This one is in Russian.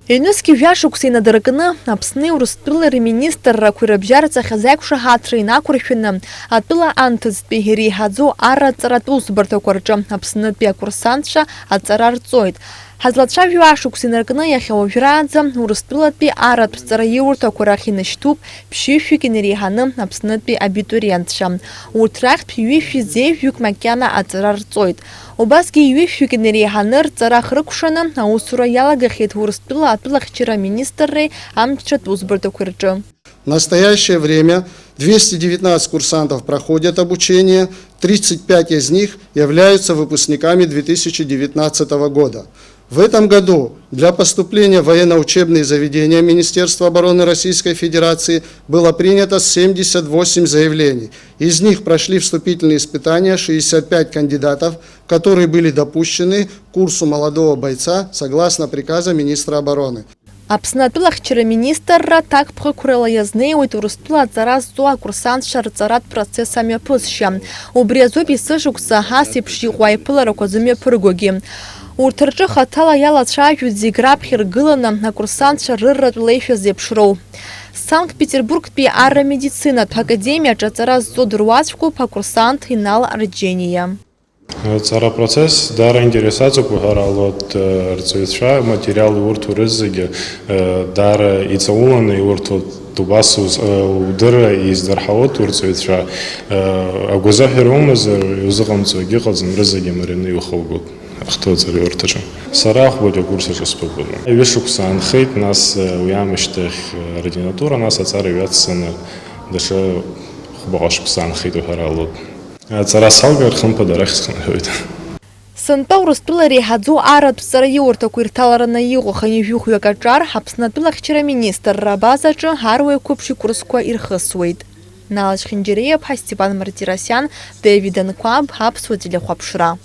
Юнески жашукси надыркны Апсны Урыстәылара министррақәа ирыбжьарҵахьаз аиқәшаҳаҭра инақәыршәаны атәыла анҭыҵтәи иреиҳаӡоу арраҵаратә усбарҭақәа рҿы Аԥснытәи акурсантцәа аҵара рҵоит. Ҳазлацәажәо ашықәс инаркны иахьа уажәраанӡа Урыстәылатәи аратәҵара иурҭақәа рахь инашьҭуп ԥшьҩышәҩык инареиҳаны Аԥснытәи абитуриентцәа. Урҭ рахьтә ҩышәи зеижәҩык макьана аҵара рҵоит. Убасгьы ҩышәҩык инареиҳаны рҵара хрыкәшаны аусура иалагахьеит Урыстәыла атәылахьчара министрреи амчратә усбарҭақәа рҿы. В настоящее время 219 курсантов проходят обучение, 35 из них являются выпускниками 2019 года. В этом году для поступления в военно-учебные заведения Министерства обороны Российской Федерации было принято 78 заявлений. Из них прошли вступительные испытания 65 кандидатов, которые были допущены к курсу молодого бойца согласно приказа министра обороны. Аԥсны атәылахьчара министрра ҭакԥхықәрала иазнеиуеит Урыстәыла аҵара зҵоу акурсантцәа рҵаратә процесс амҩаԥысшьа. Убри азоуп есышықәса ас еиԥш иҟоу аиԥыларақәа зымҩаԥыргогьы. Урҭ рҿы хаҭала иалацәажәоит зегь раԥхьа иргыланы акурсантцәа рырратә леишәа зеиԥшроу. Санкт-Петербургтәи аррамедицинатә академиаҿы аҵара зҵо дыруаӡәкуп акурсант Инал Арџьениа. Ацара процесс дара интересацию похаралот рцуитша материалы урту рызыги дара ицауланы урту тубасу удыра издархалот урцуитша агузахирумыз юзыгамцу гиqazın рызыги марины юхалгут ахтозари уртача сарах боля курса спокойно вишукса анхейт нас уямыштых ординатура нас ацара вятсана даша хубашукса анхейт похаралот Ацара салгар хымпа дарахсхан хойд. Сынтәа Урыстәыла иреиҳаӡоу аратәҵара иурҭақәа ирҭалараны иҟоу ханҩажәихәҩык аҿар Аԥсны атәылахьчара министрра абазаҿы аруаҩқәа ԥшьыкурсқәа ирхысуеит. Налаџь Хинџьариаԥҳа, Степан Мартиросиан, Дэвид Анқәаб, Аԥсуа телехәаԥшра.